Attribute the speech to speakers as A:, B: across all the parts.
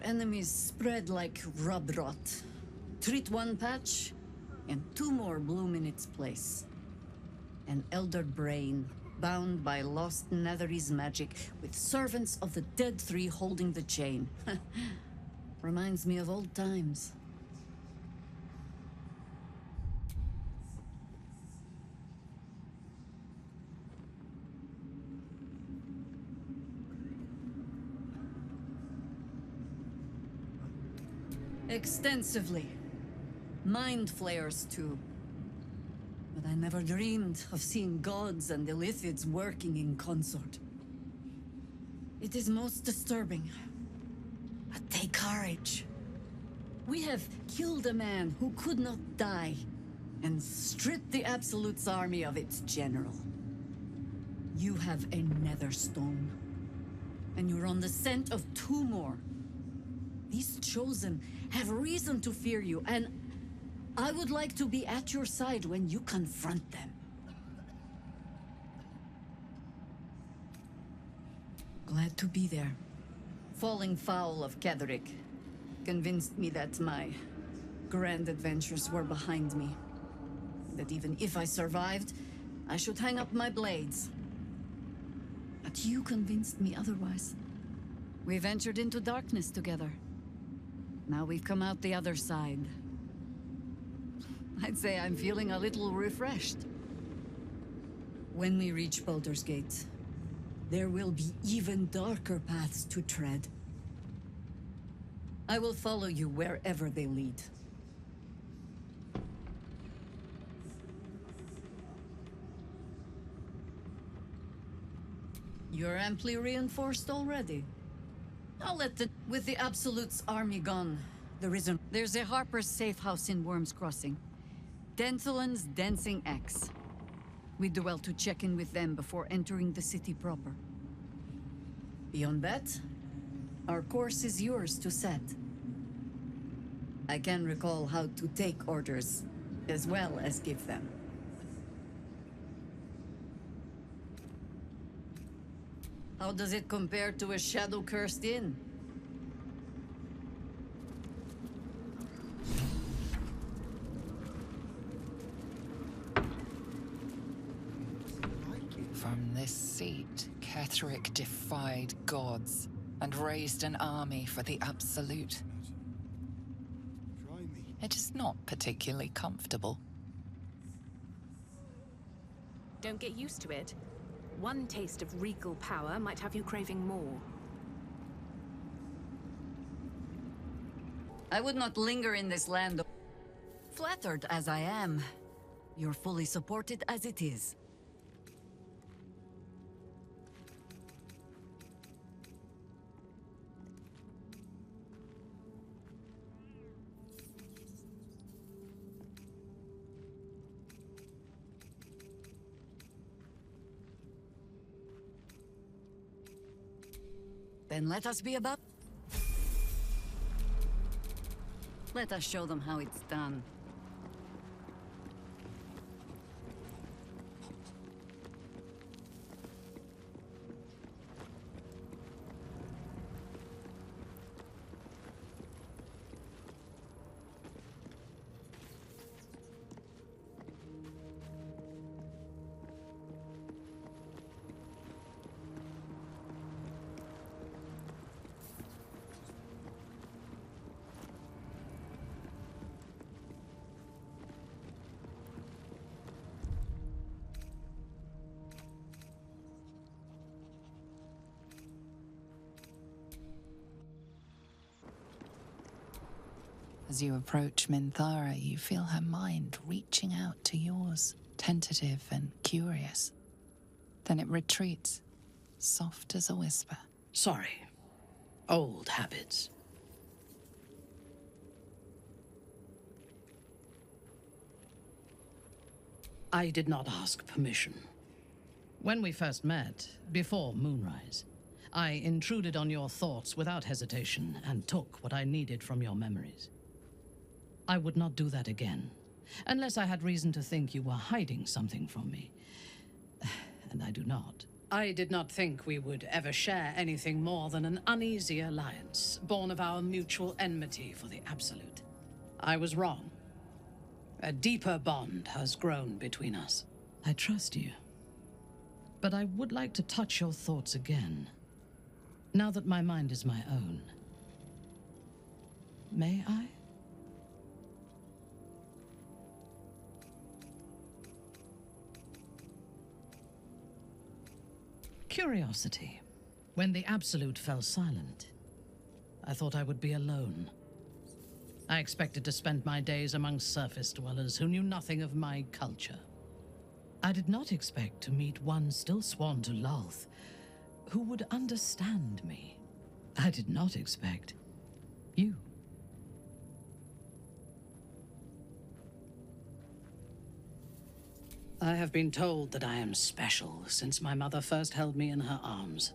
A: enemies spread like rub rot. Treat one patch, and two more bloom in its place. An elder brain, bound by lost Netherese magic, with servants of the dead three holding the chain. Reminds me of old times. Extensively. Mind flayers, too. But I never dreamed of seeing gods and Illithids working in consort. It is most disturbing. But take courage. We have killed a man who could not die, and stripped the Absolute's army of its general. You have a nether stone, and you're on the scent of two more. These Chosen have reason to fear you, and I would like to be at your side when you confront them. Glad to be there. Falling foul of Ketherick convinced me that my grand adventures were behind me. That even if I survived, I should hang up my blades. But you convinced me otherwise. We ventured into darkness together. Now we've come out the other side. I'd say I'm feeling a little refreshed. When we reach Baldur's Gate, there will be even darker paths to tread. I will follow you wherever they lead. You're amply reinforced already. I'll let the... With the Absolute's army gone, there's a Harper's safe house in Worm's Crossing. Denthelan's Dancing Axe. We do well to check in with them before entering the city proper. Beyond that, our course is yours to set. I can recall how to take orders, as well as give them. How does it compare to a shadow-cursed inn?
B: From this seat, Ketherick defied gods and raised an army for the Absolute. It is not particularly comfortable.
C: Don't get used to it. One taste of regal power might have you craving more.
A: I would not linger in this land. Flattered as I am, you're fully supported as it is. Then let us be about... Let us show them how it's done.
B: As you approach Minthara, you feel her mind reaching out to yours, tentative and curious. Then it retreats, soft as a whisper.
D: Sorry. Old habits. I did not ask permission. When we first met, before moonrise, I intruded on your thoughts without hesitation and took what I needed from your memories. I would not do that again, unless I had reason to think you were hiding something from me. And I do not. I did not think we would ever share anything more than an uneasy alliance, born of our mutual enmity for the Absolute. I was wrong. A deeper bond has grown between us. I trust you. But I would like to touch your thoughts again, now that my mind is my own. May I? Curiosity. When the Absolute fell silent, I thought I would be alone. I expected to spend my days among surface dwellers who knew nothing of my culture. I did not expect to meet one still sworn to Lolth, who would understand me. I did not expect you. I have been told that I am special since my mother first held me in her arms.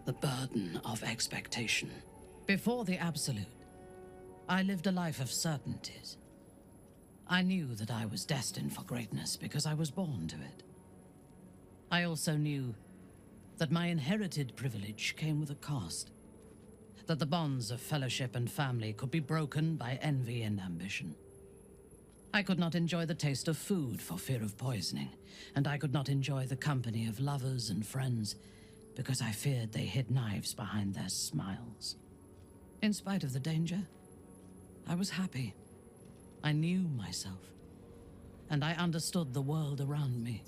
D: The burden of expectation. Before the Absolute, I lived a life of certainties. I knew that I was destined for greatness because I was born to it. I also knew that my inherited privilege came with a cost. That the bonds of fellowship and family could be broken by envy and ambition. I could not enjoy the taste of food for fear of poisoning, and I could not enjoy the company of lovers and friends because I feared they hid knives behind their smiles. In spite of the danger, I was happy. I knew myself, and I understood the world around me.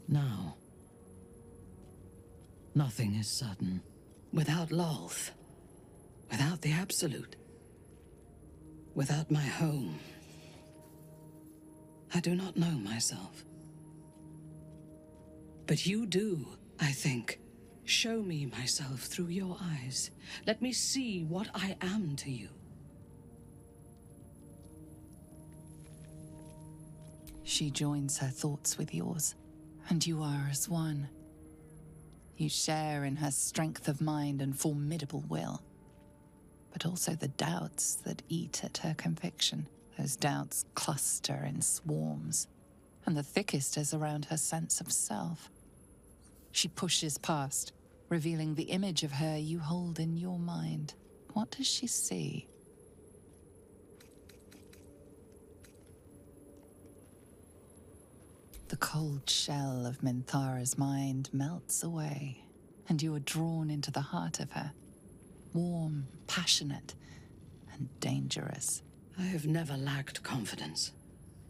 D: Now, nothing is certain. Without Lolth, without the Absolute, without my home, I do not know myself. But you do, I think. Show me myself through your eyes. Let me see what I am to you.
B: She joins her thoughts with yours, and you are as one. You share in her strength of mind and formidable will, but also the doubts that eat at her conviction. Those doubts cluster in swarms, and the thickest is around her sense of self. She pushes past, revealing the image of her you hold in your mind. What does she see? The cold shell of Minthara's mind melts away, and you are drawn into the heart of her, warm, passionate, and dangerous.
D: I have never lacked confidence,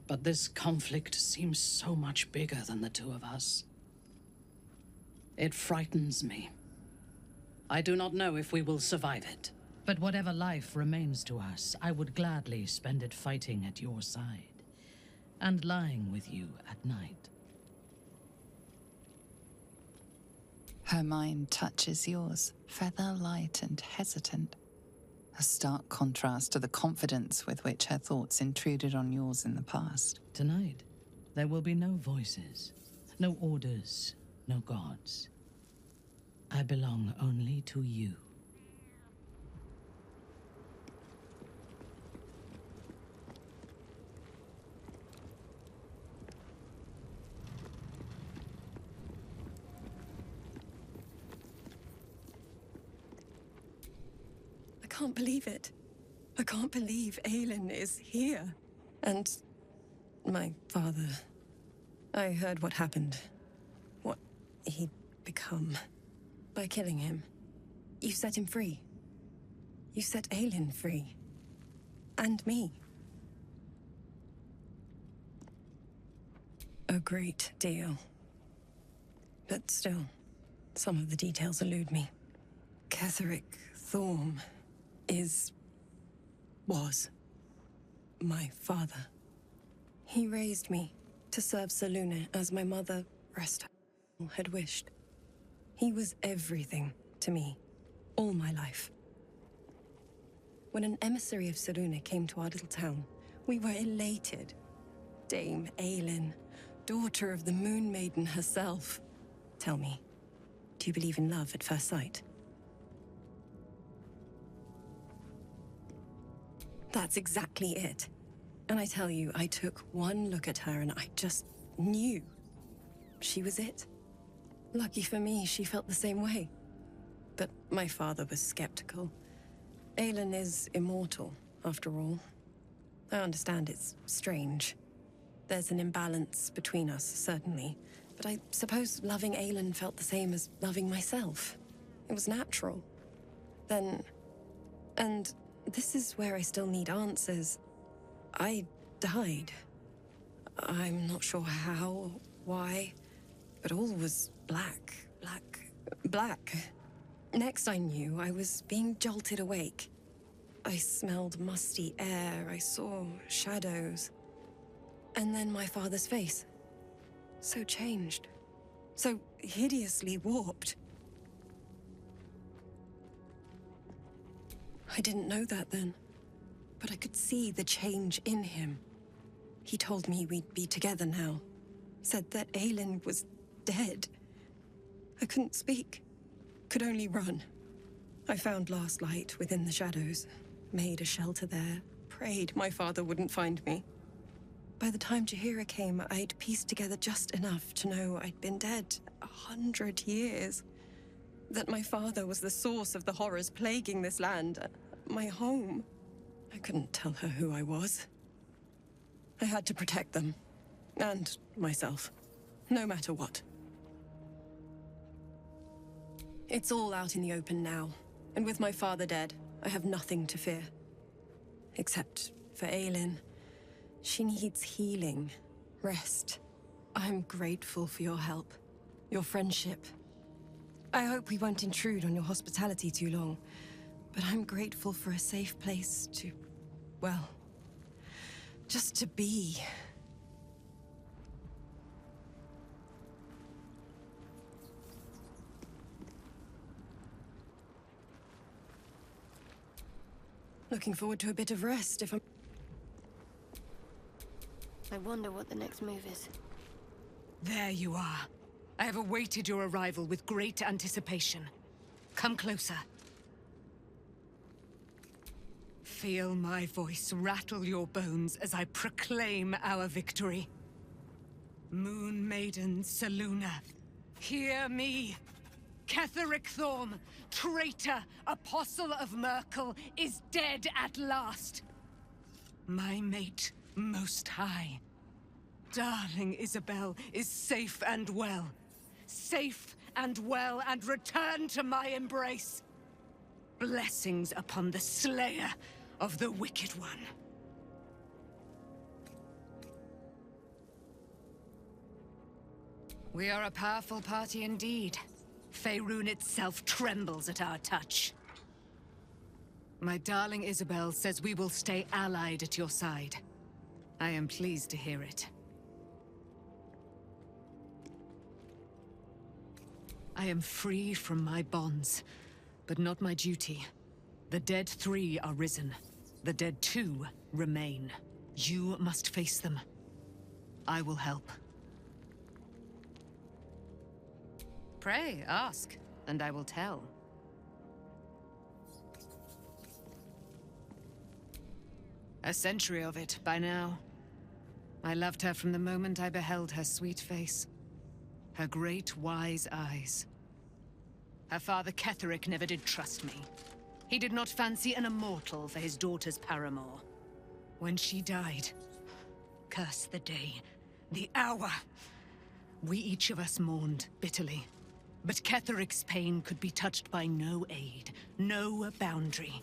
D: but this conflict seems so much bigger than the two of us. It frightens me. I do not know if we will survive it, but whatever life remains to us, I would gladly spend it fighting at your side and lying with you at night.
B: Her mind touches yours, feather light and hesitant. A stark contrast to the confidence with which her thoughts intruded on yours in the past.
D: Tonight, there will be no voices, no orders, no gods. I belong only to you.
E: I can't believe it. I can't believe Aelin is here. And my father. I heard what happened. What he'd become. By killing him. You set him free. You set Aelin free. And me. A great deal. But still, some of the details elude me. Ketheric Thorm was my father. He raised me to serve Selûne as my mother, rest her, had wished. He was everything to me, all my life. When an emissary of Selûne came to our little town, we were elated. Dame Aelin, daughter of the Moon Maiden herself. Tell me, do you believe in love at first sight? That's exactly it. And I tell you, I took one look at her and I just knew she was it. Lucky for me, she felt the same way. But my father was skeptical. Aelin is immortal, after all. I understand it's strange. There's an imbalance between us, certainly. But I suppose loving Aelin felt the same as loving myself. It was natural. Then... And this is where I still need answers. I died. I'm not sure how, why, but all was black. Next I knew, I was being jolted awake. I smelled musty air, I saw shadows. And then my father's face. So changed. So hideously warped. I didn't know that then, but I could see the change in him. He told me we'd be together now. Said that Aelin was dead. I couldn't speak. Could only run. I found last light within the shadows. Made a shelter there. Prayed my father wouldn't find me. By the time Jaheira came, I'd pieced together just enough to know I'd been dead 100 years. That my father was the source of the horrors plaguing this land. My home. I couldn't tell her who I was. I had to protect them. And myself. No matter what. It's all out in the open now. And with my father dead, I have nothing to fear. Except for Aelin. She needs healing. Rest. I'm grateful for your help. Your friendship. I hope we won't intrude on your hospitality too long. But I'm grateful for a safe place to... well... just to be. Looking forward to a bit of rest if I'm...
F: I wonder what the next move is.
G: There you are. I have awaited your arrival with great anticipation. Come closer. Feel my voice rattle your bones as I proclaim our victory. Moon Maiden Selûne, hear me! Ketheric Thorm, traitor, apostle of Myrkul, is dead at last. My mate, Most High. Darling Isabel is safe and well. Safe and well, and return to my embrace. Blessings upon the slayer of the Wicked One. We are a powerful party indeed. Faerun itself trembles at our touch. My darling Isabel says we will stay allied at your side. I am pleased to hear it. I am free from my bonds, but not my duty. The dead 3 are risen. The dead 2 remain. You must face them. I will help. Pray, ask, and I will tell. A century of it, by now. I loved her from the moment I beheld her sweet face. Her great, wise eyes. Her father Ketheric never did trust me. He did not fancy an immortal for his daughter's paramour. When she died, curse the day, the hour. We each of us mourned bitterly. But Ketheric's pain could be touched by no aid, no boundary.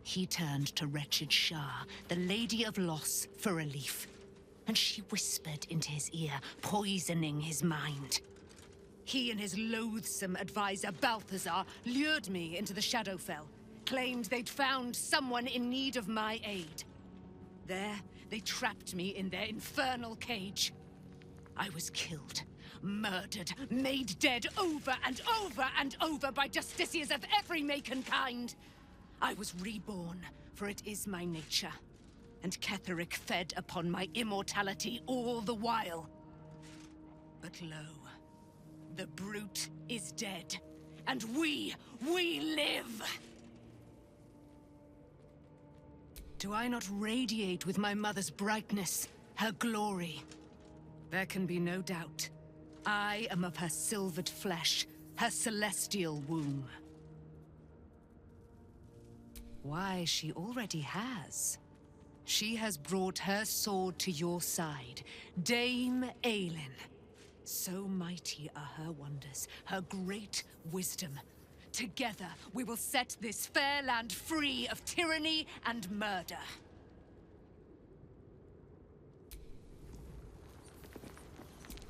G: He turned to wretched Shah, the Lady of Loss, for relief. And she whispered into his ear, poisoning his mind. He and his loathsome advisor, Balthazar, lured me into the Shadowfell, claimed they'd found someone in need of my aid. There, they trapped me in their infernal cage. I was killed, murdered, made dead over and over and over by justiciars of every make and kind. I was reborn, for it is my nature. And Ketheric fed upon my immortality all the while. But lo, the brute is dead, and we live! Do I not radiate with my mother's brightness, her glory? There can be no doubt. I am of her silvered flesh, her celestial womb. Why, she already has. She has brought her sword to your side, Dame Aelin. So mighty are her wonders, her great wisdom. Together, we will set this fair land free of tyranny and murder.